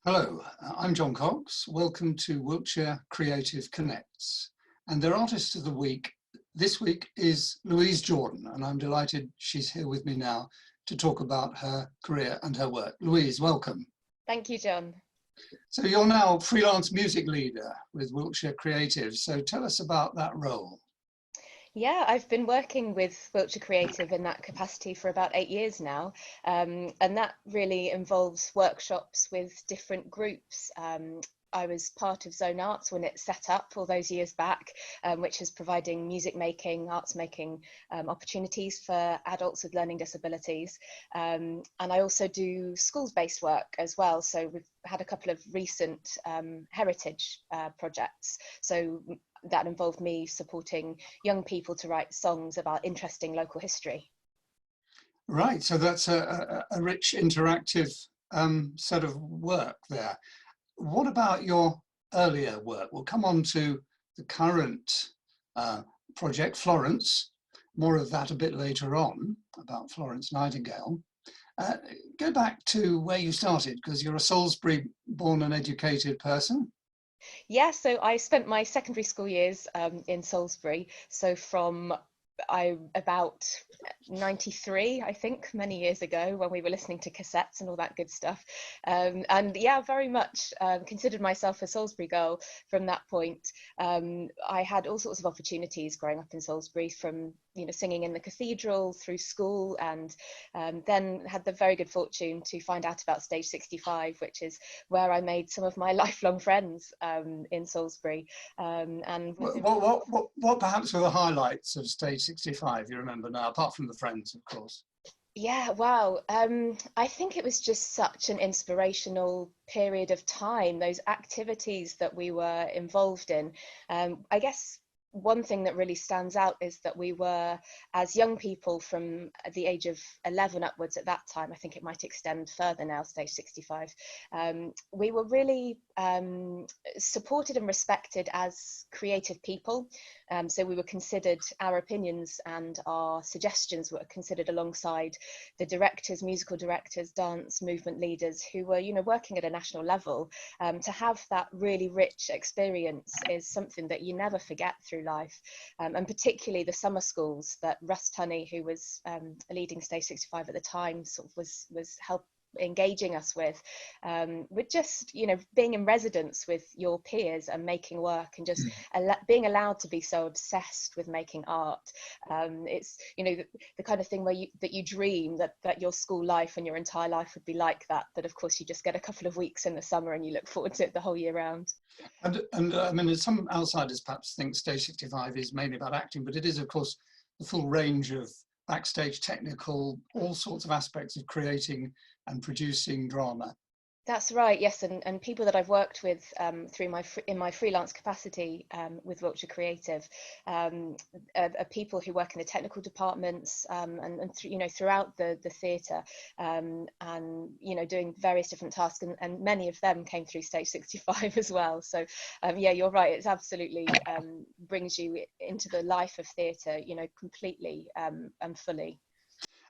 Hello, I'm John Cox. Welcome to Wiltshire Creative Connects. And their artist of the week this week is Louise Jordan, and I'm delighted she's here with me now to talk about her career and her work. Louise, welcome. Thank you, John. So you're now freelance music leader with Wiltshire Creative. So tell us about that role. Yeah, I've been working with Wiltshire Creative in that capacity for about 8 years now, and that really involves workshops with different groups. I was part of Zone Arts when it set up all those years back, which is providing music making, arts making opportunities for adults with learning disabilities. And I also do schools-based work as well. So we've had a couple of recent heritage projects. So that involved me supporting young people to write songs about interesting local history. Right, so that's a rich interactive set of work there. What about your earlier work? We'll come on to the current project, Florence. More of that a bit later on, about Florence Nightingale. Go back to where you started, because you're a Salisbury born and educated person. Yeah, so I spent my secondary school years in Salisbury. So from about 93, I think, many years ago, when we were listening to cassettes and all that good stuff. And yeah, very much considered myself a Salisbury girl from that point. I had all sorts of opportunities growing up in Salisbury, from singing in the cathedral through school, and then had the very good fortune to find out about Stage 65, which is where I made some of my lifelong friends in Salisbury. What perhaps were the highlights of Stage 65 you remember now, apart from the friends, of course? Yeah, wow. I think it was just such an inspirational period of time, those activities that we were involved in. I guess one thing that really stands out is that we were, as young people from the age of 11 upwards at that time, I think it might extend further now, Stage 65, we were really supported and respected as creative people. So we were considered, our opinions and our suggestions were considered alongside the directors, musical directors, dance movement leaders who were, working at a national level. To have that really rich experience is something that you never forget through life, and particularly the summer schools that Russ Tunney, who was leading Stage 65 at the time, sort of was engaging us with just being in residence with your peers and making work, and just being allowed to be so obsessed with making art. It's the kind of thing where you dream that your school life and your entire life would be like that, but of course you just get a couple of weeks in the summer and you look forward to it the whole year round. And I mean, some outsiders perhaps think Stage 65 is mainly about acting, but it is, of course, the full range of backstage technical, all sorts of aspects of creating and producing drama. That's right, yes, and people that I've worked with through in my freelance capacity with Wiltshire Creative are people who work in the technical departments and throughout the theatre, and doing various different tasks, and many of them came through Stage 65 as well. So yeah, you're right, it's absolutely brings you into the life of theatre, completely and fully.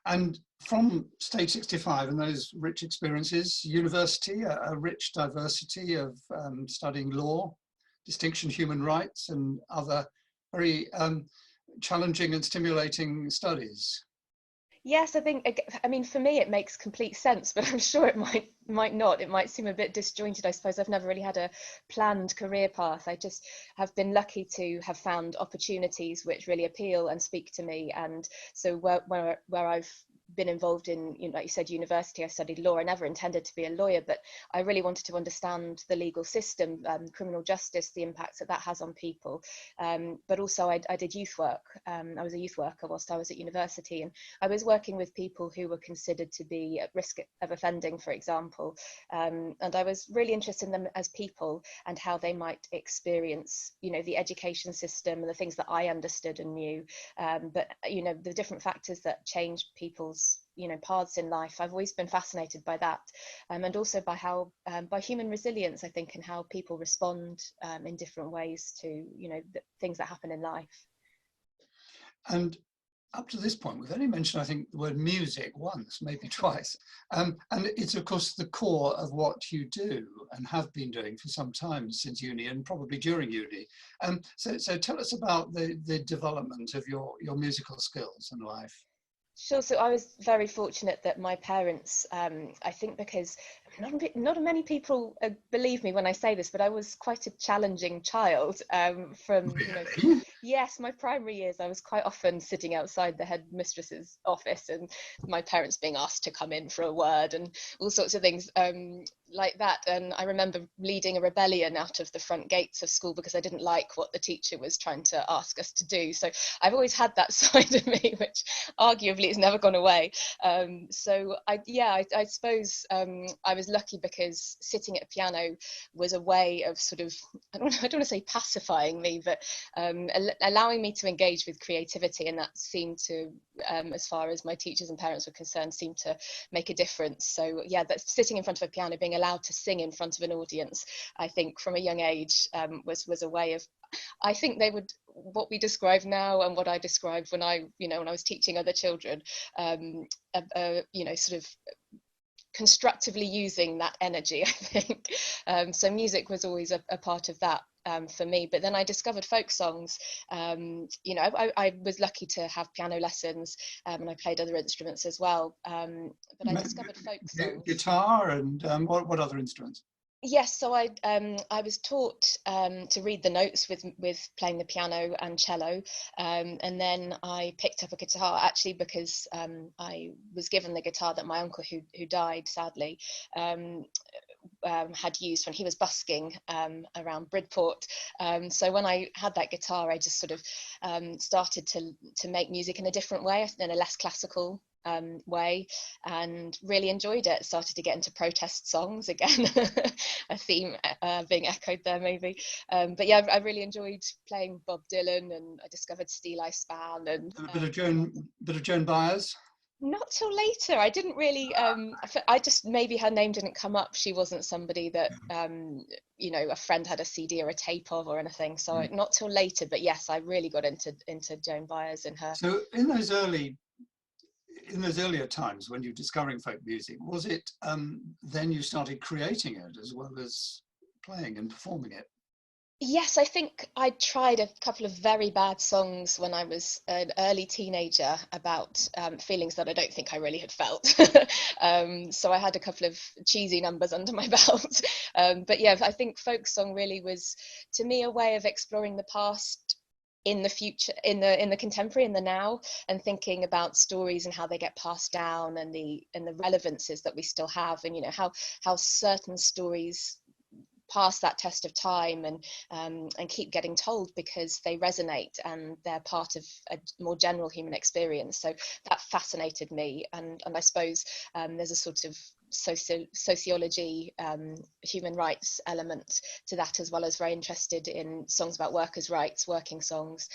And from Stage 65 and those rich experiences, university, a rich diversity of studying law, distinction human rights, and other very challenging and stimulating studies. Yes, I mean, for me, it makes complete sense, but I'm sure it might not. It might seem a bit disjointed. I suppose I've never really had a planned career path. I just have been lucky to have found opportunities which really appeal and speak to me. And so where I've been involved in, like you said, university, I studied law. I never intended to be a lawyer, but I really wanted to understand the legal system, criminal justice, the impacts that has on people. But also I did youth work. I was a youth worker whilst I was at university, and I was working with people who were considered to be at risk of offending, for example. And I was really interested in them as people and how they might experience, the education system and the things that I understood and knew. But, the different factors that change people's paths in life. I've always been fascinated by that, and also by how by human resilience, I think, and how people respond in different ways to the things that happen in life. And up to this point, we've only mentioned, I think, the word music once, maybe twice. And it's, of course, the core of what you do and have been doing for some time since uni and probably during uni. So tell us about the development of your musical skills and life. Sure. So I was very fortunate that my parents, I think because not many people believe me when I say this, but I was quite a challenging child from, Really? yes, my primary years, I was quite often sitting outside the headmistress's office and my parents being asked to come in for a word and all sorts of things like that. And I remember leading a rebellion out of the front gates of school because I didn't like what the teacher was trying to ask us to do. So I've always had that side of me, which arguably it's never gone away. So I suppose I was lucky because sitting at a piano was a way of sort of, I don't want to say pacifying me, but allowing me to engage with creativity, and that seemed to, as far as my teachers and parents were concerned, seemed to make a difference. So yeah, that's sitting in front of a piano, being allowed to sing in front of an audience, I think from a young age was a way of, I think they would, what we describe now and what I described when I was teaching other children, sort of constructively using that energy, I think. So music was always a part of that for me. But then I discovered folk songs. I was lucky to have piano lessons and I played other instruments as well. But I discovered folk songs. Guitar and what other instruments? Yes, so I was taught to read the notes with playing the piano and cello, and then I picked up a guitar actually because I was given the guitar that my uncle who died sadly had used when he was busking around Bridport. So when I had that guitar, I just sort of started to make music in a different way, in a less classical way, and really enjoyed it. Started to get into protest songs again, a theme being echoed there maybe. But yeah, I really enjoyed playing Bob Dylan, and I discovered Steeleye Span and a bit of Joan Baez. Not till later. I didn't really. I just, maybe her name didn't come up. She wasn't somebody that a friend had a CD or a tape of or anything. So not till later. But yes, I really got into Joan Baez and her. So in those earlier times when you're discovering folk music, was it then you started creating it as well as playing and performing it? Yes, I think I tried a couple of very bad songs when I was an early teenager about feelings that I don't think I really had felt. So I had a couple of cheesy numbers under my belt. But yeah, I think folk song really was, to me, a way of exploring the past in the future, in the contemporary, in the now, and thinking about stories and how they get passed down and the relevances that we still have, and how certain stories pass that test of time and keep getting told because they resonate and they're part of a more general human experience. So that fascinated me, and I suppose there's a sort of sociology, human rights element to that, as well as very interested in songs about workers' rights, working songs.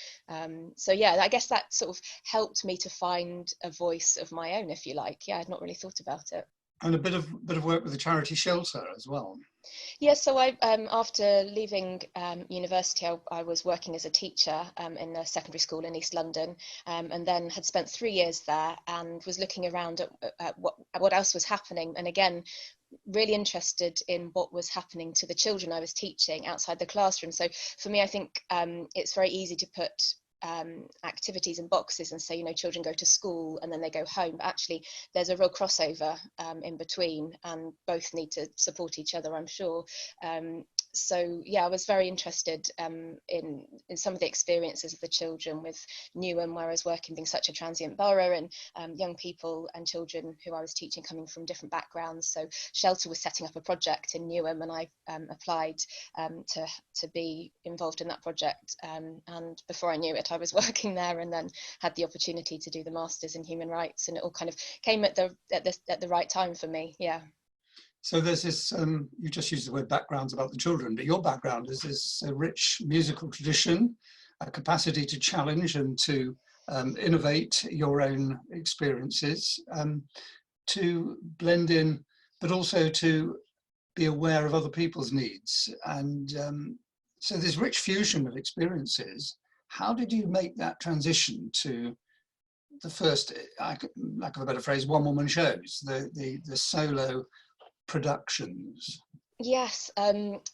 So yeah, I guess that sort of helped me to find a voice of my own, if you like. Yeah, I'd not really thought about it. And a bit of work with the charity Shelter as well. Yes, so I after leaving university, I was working as a teacher in a secondary school in East London, and then had spent 3 years there and was looking around at what else was happening, and again really interested in what was happening to the children I was teaching outside the classroom. So for me, I think it's very easy to put activities in boxes and say, children go to school and then they go home, but actually there's a real crossover in between, and both need to support each other, I'm sure. So yeah, I was very interested in some of the experiences of the children with Newham, where I was working, being such a transient borough, and young people and children who I was teaching coming from different backgrounds. So Shelter was setting up a project in Newham, and I applied to be involved in that project. And before I knew it, I was working there, and then had the opportunity to do the Masters in Human Rights, and it all kind of came at the right time for me. Yeah. So there's this, you just used the word backgrounds about the children, but your background is this rich musical tradition, a capacity to challenge and to innovate your own experiences, to blend in, but also to be aware of other people's needs. And so this rich fusion of experiences, how did you make that transition to the first, lack of a better phrase, one-woman shows, the solo productions. Yes,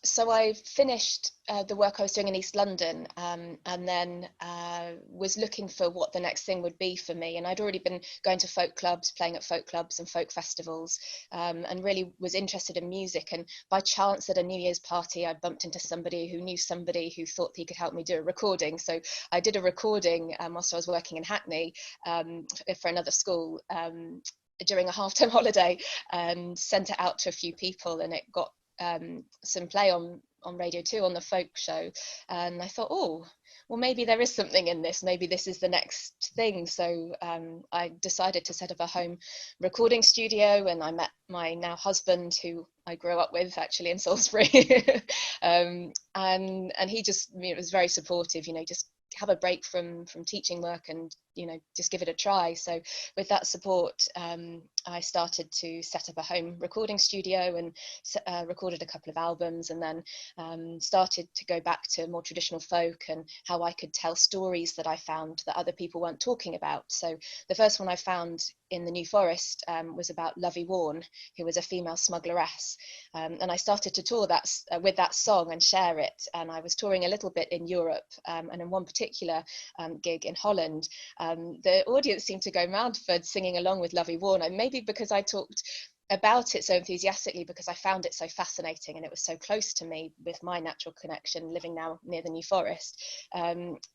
so I finished the work I was doing in East London, and then was looking for what the next thing would be for me. And I'd already been going to folk clubs, playing at folk clubs and folk festivals, and really was interested in music. And by chance at a New Year's party, I bumped into somebody who knew somebody who thought he could help me do a recording. So I did a recording whilst I was working in Hackney for another school during a half-term holiday, and sent it out to a few people, and it got some play on Radio 2 on the folk show, and I thought, oh, well, maybe there is something in this, maybe this is the next thing. So I decided to set up a home recording studio, and I met my now husband, who I grew up with actually in Salisbury. And he just, was very supportive, just have a break from teaching work and just give it a try. So with that support, I started to set up a home recording studio and recorded a couple of albums, and then started to go back to more traditional folk and how I could tell stories that I found that other people weren't talking about. So the first one I found in the New Forest was about Lovey Warne, who was a female smuggleress, and I started to tour that with that song and share it. And I was touring a little bit in Europe, and in one particular gig in Holland, the audience seemed to go mad for singing along with Lovey Warne, and maybe because I talked about it so enthusiastically, because I found it so fascinating and it was so close to me with my natural connection living now near the New Forest.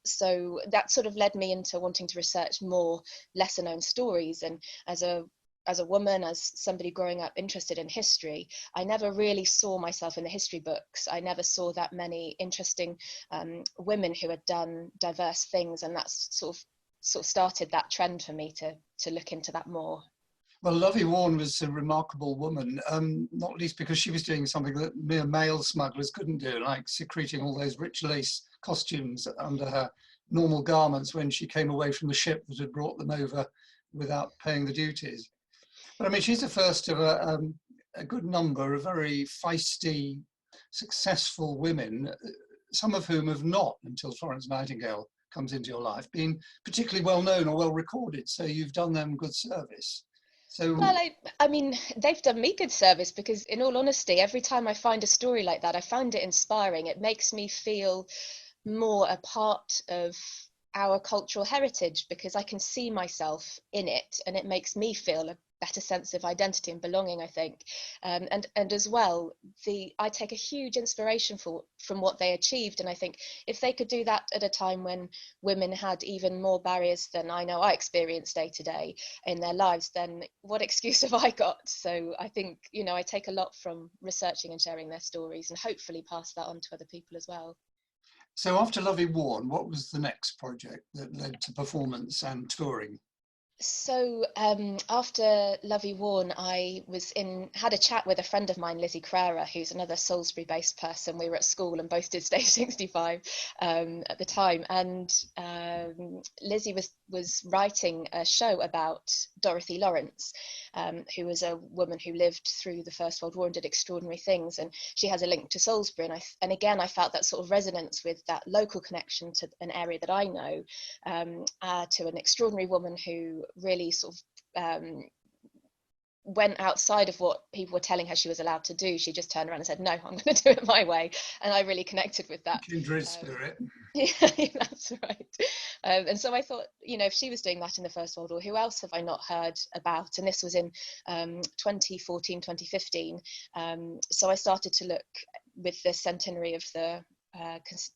So that sort of led me into wanting to research more lesser known stories. And as a woman, as somebody growing up interested in history, I never really saw myself in the history books. I never saw that many interesting women who had done diverse things, and that's sort of started that trend for me to look into that more. Well, Lovey Warne was a remarkable woman, not least because she was doing something that mere male smugglers couldn't do, like secreting all those rich lace costumes under her normal garments when she came away from the ship that had brought them over without paying the duties. But I mean, she's the first of a good number of very feisty, successful women, some of whom have not, until Florence Nightingale comes into your life, been particularly well known or well recorded. So you've done them good service. So, well, I mean, they've done me good service, because in all honesty, every time I find a story like that, I find it inspiring. It makes me feel more a part of our cultural heritage, because I can see myself in it, and it makes me feel a better sense of identity and belonging, I think. And as well, I take a huge inspiration from what they achieved, and I think if they could do that at a time when women had even more barriers than I know I experience day to day in their lives, then what excuse have I got? So I think, I take a lot from researching and sharing their stories, and hopefully pass that on to other people as well. so after Lovey Warne, what was the next project that led to performance and touring? So after Lovey Warne, I had a chat with a friend of mine, Lizzie Crera, who's another Salisbury-based person. We were at school and both did Stage 65 at the time. And Lizzie was writing a show about Dorothy Lawrence, who was a woman who lived through the First World War and did extraordinary things. And she has a link to Salisbury. And again, I felt that sort of resonance with that local connection to an area that I know, to an extraordinary woman who really sort of went outside of what people were telling her she was allowed to do. She just turned around and said, no, I'm going to do it my way. And I really connected with that. Kindred spirit. Yeah, that's right. And so I thought, if she was doing that in the First World War, who else have I not heard about? And this was in 2014, 2015. So I started to look, with the centenary of the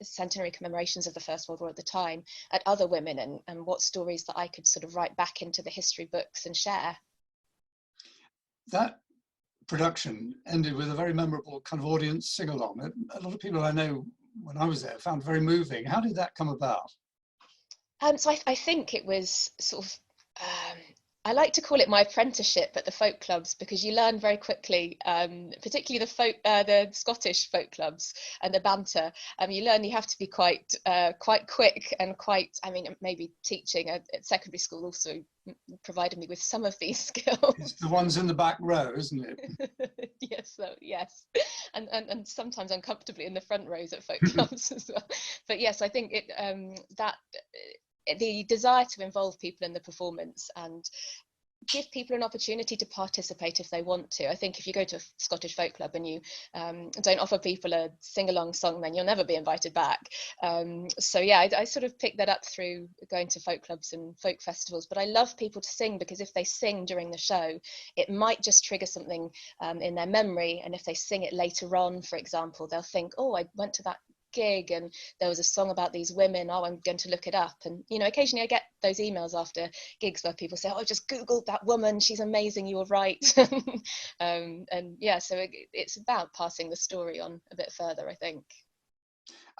centenary commemorations of the First World War at the time, at other women and what stories that I could sort of write back into the history books and share. That production ended with a very memorable kind of audience sing-along. A lot of people I know when I was there found very moving. How did that come about? So I think it was sort of, I like to call it my apprenticeship at the folk clubs, because you learn very quickly, particularly the Scottish folk clubs and the banter. You learn you have to be quite quick and maybe teaching at secondary school also provided me with some of these skills. It's the ones in the back row, isn't it? Yes, and sometimes uncomfortably in the front rows at folk clubs as well. But yes, I think it that the desire to involve people in the performance and give people an opportunity to participate if they want to. I think if you go to a Scottish folk club and you don't offer people a sing-along song, then you'll never be invited back. So yeah, I sort of picked that up through going to folk clubs and folk festivals. But I love people to sing, because if they sing during the show, it might just trigger something in their memory. And if they sing it later on, for example, they'll think, oh, I went to that gig and there was a song about these women, oh, I'm going to look it up. And you know, occasionally I get those emails after gigs where people say, oh, I just googled that woman, she's amazing, you were right. And yeah, so it's about passing the story on a bit further, I think.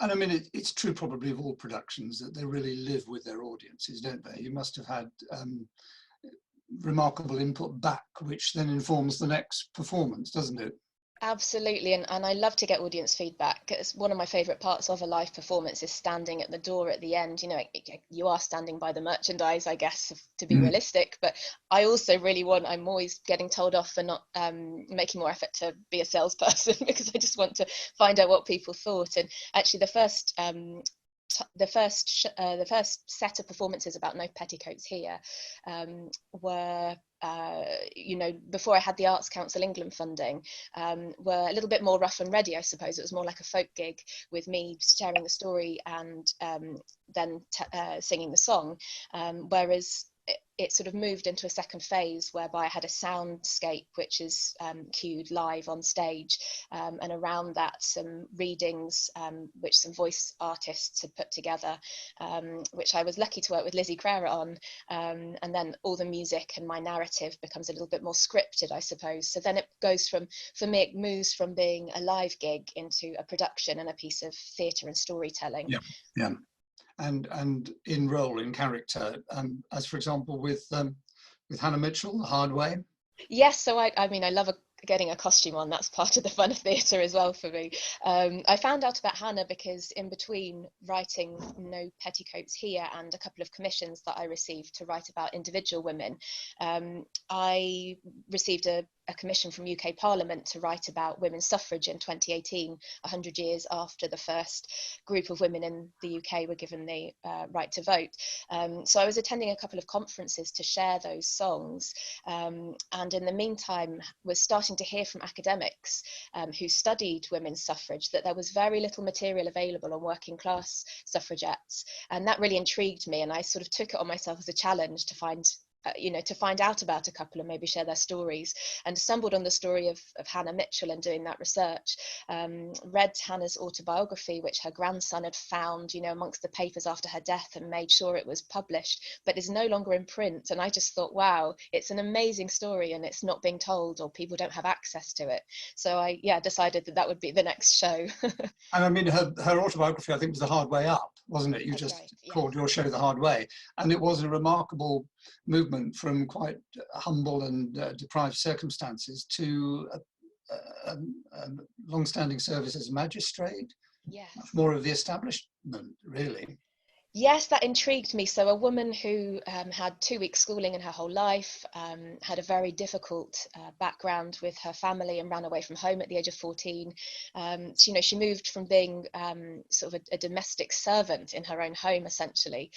And I mean, it's true probably of all productions that they really live with their audiences, don't they? You must have had remarkable input back, which then informs the next performance, doesn't it? Absolutely, and I love to get audience feedback. It's one of my favourite parts of a live performance is standing at the door at the end. You know, you are standing by the merchandise, I guess, to be realistic, but I also really I'm always getting told off for not making more effort to be a salesperson because I just want to find out what people thought. And actually the first set of performances about No Petticoats Here were you know, before I had the Arts Council England funding, were a little bit more rough and ready, I suppose. It was more like a folk gig with me sharing the story and then singing the song, whereas it sort of moved into a second phase whereby I had a soundscape which is cued live on stage, and around that some readings which some voice artists had put together, which I was lucky to work with Lizzie Crera on, and then all the music and my narrative becomes a little bit more scripted, I suppose. So then it goes from, for me, it moves from being a live gig into a production and a piece of theatre and storytelling. Yeah, yeah. And in role, in character, as for example with Hannah Mitchell, The Hard Way. Yes, so I mean, I love getting a costume on. That's part of the fun of theatre as well for me. I found out about Hannah because in between writing No Petticoats Here and a couple of commissions that I received to write about individual women, I received a commission from UK Parliament to write about women's suffrage in 2018, 100 years after the first group of women in the UK were given the right to vote. So I was attending a couple of conferences to share those songs, and in the meantime was starting to hear from academics who studied women's suffrage that there was very little material available on working class suffragettes, and that really intrigued me, and I sort of took it on myself as a challenge to find to find out about a couple and maybe share their stories, and stumbled on the story of Hannah Mitchell and doing that research. Read Hannah's autobiography, which her grandson had found, amongst the papers after her death, and made sure it was published, but is no longer in print. And I just thought, wow, it's an amazing story and it's not being told, or people don't have access to it. So I decided that would be the next show. And I mean, her autobiography, I think, was The Hard Way Up, wasn't it? You That's just right, yeah. called your show The Hard Way. And it was a remarkable movement from quite humble and deprived circumstances to a long-standing service as a magistrate. Yes. Much more of the establishment, really. Yes, that intrigued me. So a woman who had 2 weeks schooling in her whole life, had a very difficult background with her family and ran away from home at the age of 14. She moved from being sort of a domestic servant in her own home, essentially,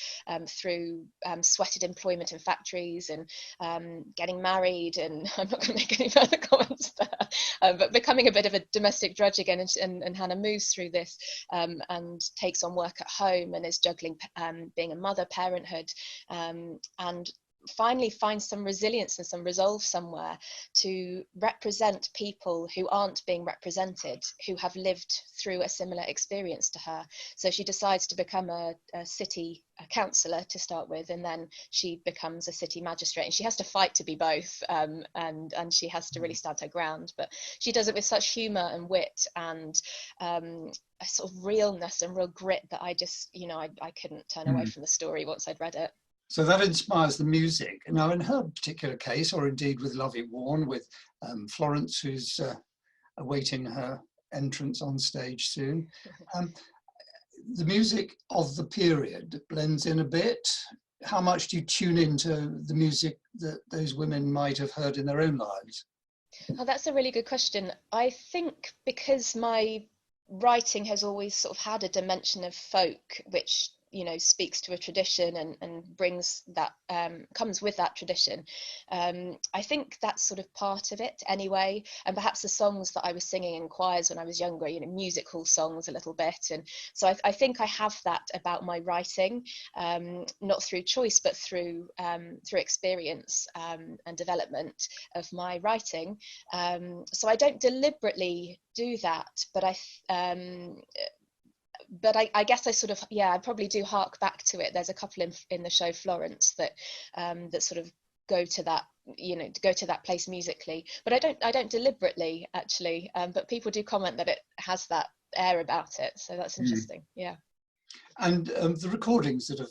through sweated employment in factories and getting married. And I'm not going to make any further comments there, but becoming a bit of a domestic drudge again. And Hannah moves through this and takes on work at home and is juggling being a mother, parenthood, and finally finds some resilience and some resolve somewhere to represent people who aren't being represented, who have lived through a similar experience to her. So she decides to become a city councillor to start with, and then she becomes a city magistrate, and she has to fight to be both, and she has to really stand her ground, but she does it with such humour and wit and a sort of realness and real grit that I just, I couldn't turn away from the story once I'd read it. So that inspires the music. Now, in her particular case, or indeed with Lovey Warren, with Florence, who's awaiting her entrance on stage soon, the music of the period blends in a bit. How much do you tune into the music that those women might have heard in their own lives? Oh, that's a really good question. I think because my writing has always sort of had a dimension of folk, which you know, speaks to a tradition and brings that, comes with that tradition. I think that's sort of part of it anyway. And perhaps the songs that I was singing in choirs when I was younger, you know, music hall songs a little bit. And so I think I have that about my writing, not through choice, but through experience and development of my writing. So I don't deliberately do that, but I guess I sort of, yeah, I probably do hark back to it. There's a couple in the show Florence that that sort of go to that, you know, to go to that place musically, but I don't deliberately actually, but people do comment that it has that air about it, so that's interesting. Yeah. And the recordings that have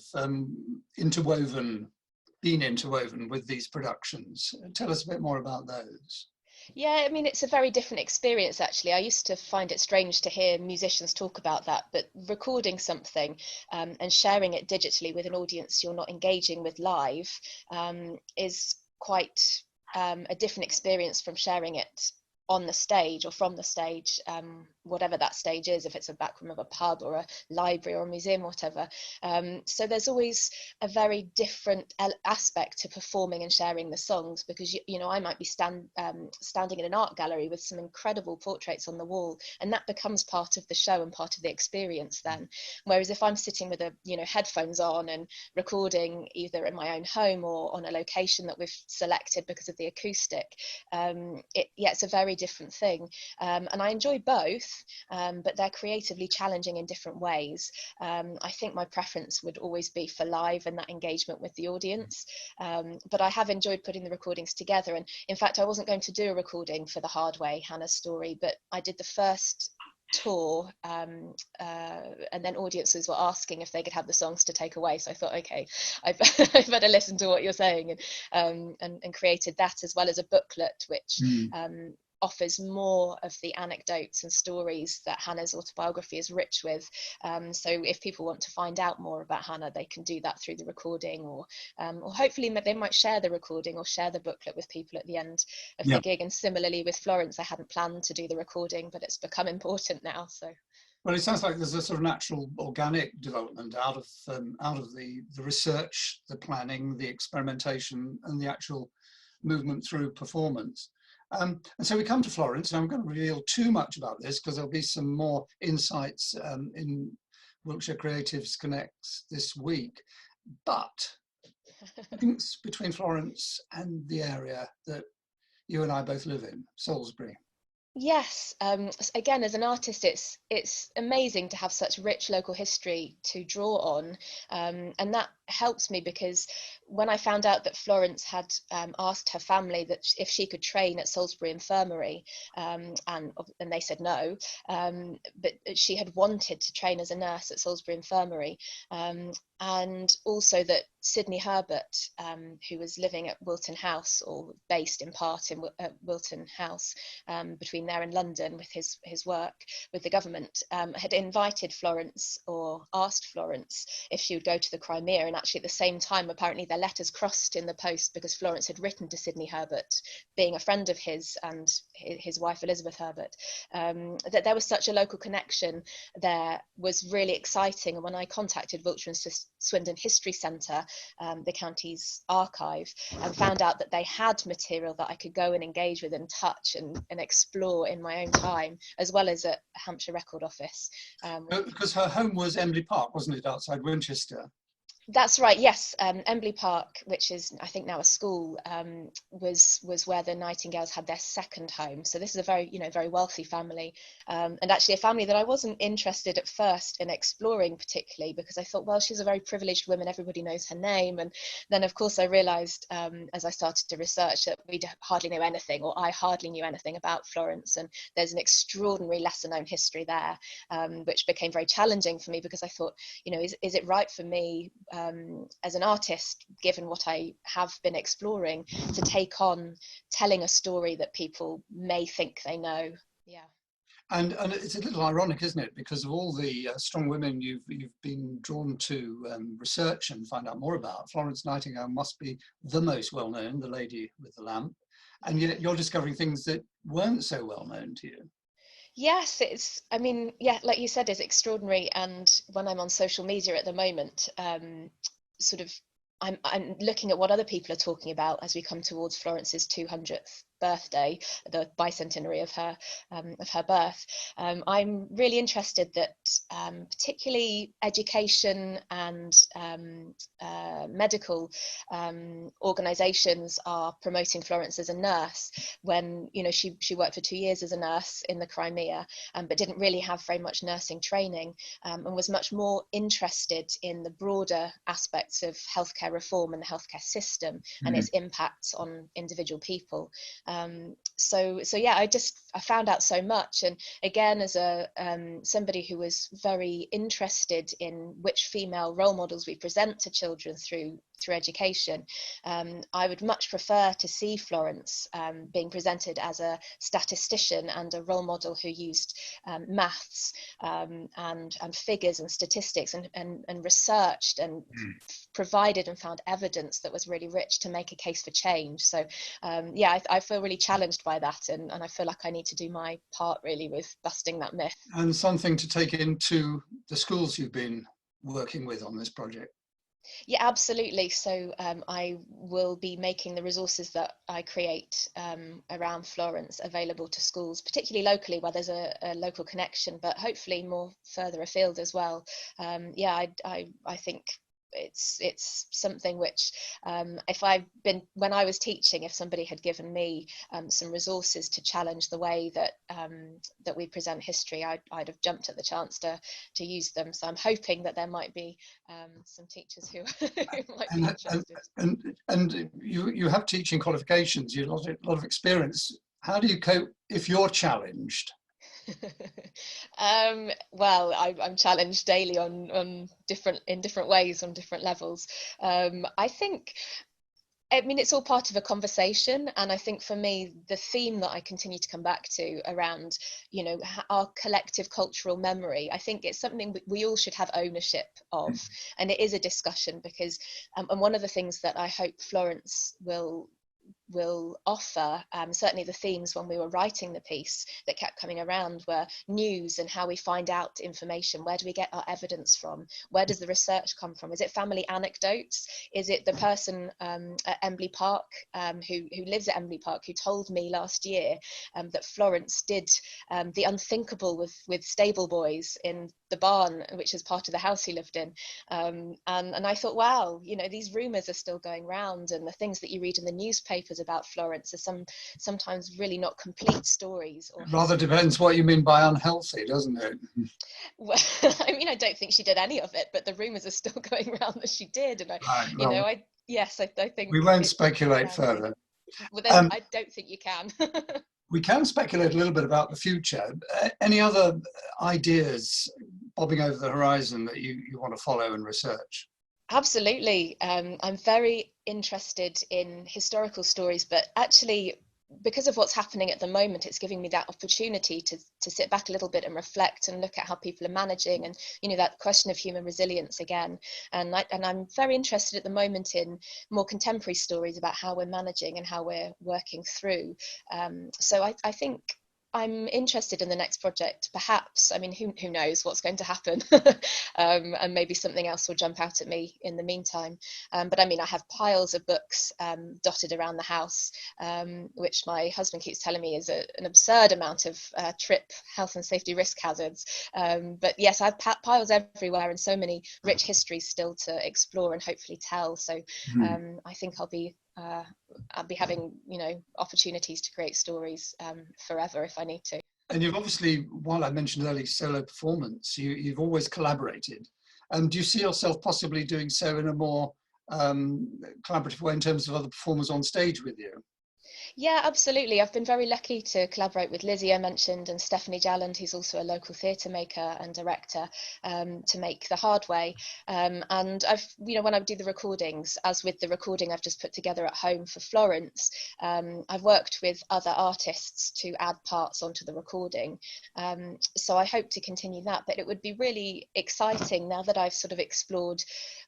been interwoven with these productions, tell us a bit more about those. Yeah, I mean, it's a very different experience, actually. I used to find it strange to hear musicians talk about that, but recording something and sharing it digitally with an audience you're not engaging with live is quite a different experience from sharing it on the stage or from the stage, whatever that stage is, if it's a back room of a pub or a library or a museum, whatever. So there's always a very different aspect to performing and sharing the songs, because you know, I might be standing in an art gallery with some incredible portraits on the wall, and that becomes part of the show and part of the experience then. Whereas if I'm sitting with headphones on and recording either in my own home or on a location that we've selected because of the acoustic, it's a very different thing, and I enjoy both, but they're creatively challenging in different ways. I think my preference would always be for live and that engagement with the audience, but I have enjoyed putting the recordings together. And in fact, I wasn't going to do a recording for The Hard Way, Hannah's story, but I did the first tour, and then audiences were asking if they could have the songs to take away, so I thought, okay, I better listen to what you're saying, and created that, as well as a booklet which offers more of the anecdotes and stories that Hannah's autobiography is rich with. So if people want to find out more about Hannah, they can do that through the recording, or hopefully they might share the recording or share the booklet with people at the end of the gig. And similarly with Florence, I hadn't planned to do the recording, but it's become important now. So. Well, it sounds like there's a sort of natural, organic development out of the research, the planning, the experimentation, and the actual movement through performance. And so we come to Florence, and I'm going to reveal too much about this because there'll be some more insights in Wiltshire Creatives Connects this week. But links between Florence and the area that you and I both live in, Salisbury. Yes, again, as an artist, it's amazing to have such rich local history to draw on, and that helps me, because when I found out that Florence had asked her family that if she could train at Salisbury Infirmary, and they said no, but she had wanted to train as a nurse at Salisbury Infirmary, and also that Sidney Herbert, who was living at Wilton House, or based in part in Wilton House, between there and London with his work with the government, had invited Florence, or asked Florence if she would go to the Crimea. And actually at the same time, apparently their letters crossed in the post, because Florence had written to Sidney Herbert, being a friend of his and his wife Elizabeth Herbert, that there was such a local connection there was really exciting. And when I contacted Wiltshire and Swindon History Centre, the county's archive, and found out that they had material that I could go and engage with and touch and explore in my own time, as well as at Hampshire Record Office. Because her home was Embley Park, wasn't it, outside Winchester? That's right, yes. Embley Park, which is I think now a school, was where the Nightingales had their second home. So this is a very wealthy family, and actually a family that I wasn't interested at first in exploring particularly, because I thought, well, she's a very privileged woman, everybody knows her name. And then of course I realised, as I started to research, that we hardly knew anything, or I hardly knew anything about Florence, and there's an extraordinary lesser known history there, which became very challenging for me, because I thought, is it right for me, as an artist, given what I have been exploring, to take on telling a story that people may think they know? Yeah. And it's a little ironic, isn't it? Because of all the strong women you've been drawn to research and find out more about, Florence Nightingale must be the most well-known, the lady with the lamp. And yet you're discovering things that weren't so well known to you. Yes, I mean, yeah, like you said, it's extraordinary. And when I'm on social media at the moment, sort of, I'm looking at what other people are talking about as we come towards Florence's 200th birthday, the bicentenary of her birth. I'm really interested that particularly education and medical organisations are promoting Florence as a nurse when, you know, she worked for 2 years as a nurse in the Crimea, but didn't really have very much nursing training, and was much more interested in the broader aspects of healthcare reform and the healthcare system and its impacts on individual people. So yeah, I found out so much, and again, as a somebody who was very interested in which female role models we present to children through education, I would much prefer to see Florence being presented as a statistician and a role model who used maths and figures and statistics and researched and provided and found evidence that was really rich to make a case for change. So yeah, I feel really challenged by that, and I feel like I need to do my part really with busting that myth. And something to take into the schools you've been working with on this project. Yeah, absolutely. So I will be making the resources that I create around Florence available to schools, particularly locally where there's a local connection, but hopefully more further afield as well. Yeah, I think it's something which when I was teaching, if somebody had given me some resources to challenge the way that that we present history, I'd have jumped at the chance to use them. So I'm hoping that there might be some teachers who, who might be interested. And you have teaching qualifications, you have a lot of experience. How do you cope if you're challenged? Well, I'm challenged daily on different ways, on different levels. I mean, it's all part of a conversation, and I think for me, the theme that I continue to come back to around, you know, our collective cultural memory, I think it's something we all should have ownership of, and it is a discussion because, and one of the things that I hope Florence will offer, certainly the themes when we were writing the piece that kept coming around were news and how we find out information. Where do we get our evidence from? Where does the research come from? Is it family anecdotes? Is it the person at Embley Park who lives at Embley Park who told me last year that Florence did the unthinkable with stable boys in the barn, which is part of the house he lived in, and I thought, wow, you know, these rumours are still going round, and the things that you read in the newspapers about Florence are sometimes really not complete stories. Or Rather depends what you mean by unhealthy, doesn't it? well, I mean, I don't think she did any of it, but the rumours are still going around that she did, and Right, you well, know, I think we won't speculate further. Well, then I don't think you can. We can speculate a little bit about the future. Any other ideas bobbing over the horizon that you want to follow and research? Absolutely. I'm very interested in historical stories, but actually, because of what's happening at the moment, it's giving me that opportunity to sit back a little bit and reflect and look at how people are managing, and you know, that question of human resilience again. And I'm very interested at the moment in more contemporary stories about how we're managing and how we're working through. So I think I'm interested in the next project, perhaps. I mean, who knows what's going to happen? And maybe something else will jump out at me in the meantime. But I mean, I have piles of books dotted around the house, which my husband keeps telling me is an absurd amount of trip health and safety risk hazards. But yes, I've piles everywhere and so many rich histories still to explore and hopefully tell. So I think I'll be having, you know, opportunities to create stories forever if I need to. And you've obviously, while I mentioned early solo performance, you've always collaborated. Do you see yourself possibly doing so in a more collaborative way in terms of other performers on stage with you? Yeah, absolutely. I've been very lucky to collaborate with Lizzie, I mentioned, and Stephanie Jalland, who's also a local theatre maker and director, to make The Hard Way. And I've, you know, when I do the recordings, as with the recording I've just put together at home for Florence, I've worked with other artists to add parts onto the recording. So I hope to continue that, but it would be really exciting now that I've sort of explored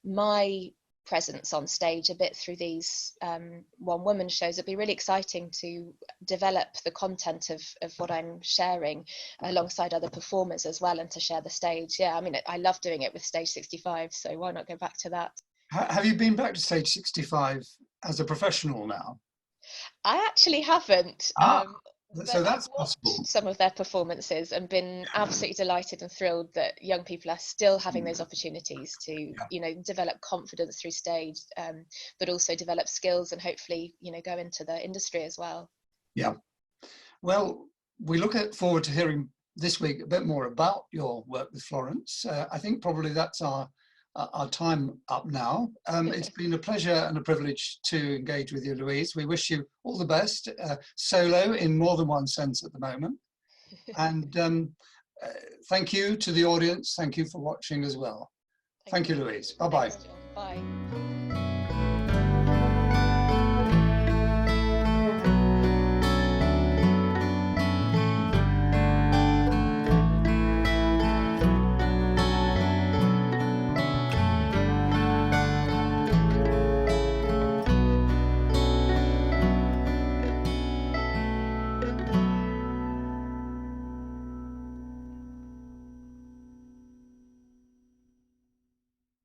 my presence on stage a bit through these one-woman shows. It'd be really exciting to develop the content of what I'm sharing alongside other performers as well, and to share the stage. Yeah, I mean, I love doing it with Stage 65, so why not go back to that? Have you been back to Stage 65 as a professional now? I actually haven't. Ah, so But I've that's possible. watched some of their performances and been absolutely delighted and thrilled that young people are still having those opportunities to, Yeah. you know, develop confidence through stage, but also develop skills and hopefully, you know, go into the industry as well. Yeah. Well, we look forward to hearing this week a bit more about your work with Florence. I think probably that's our time up now. It's been a pleasure and a privilege to engage with you, Louise. We wish you all the best, solo in more than one sense at the moment. And thank you to the audience. Thank you for watching as well. Thank you, Louise. Bye-bye. Thanks, John. Bye.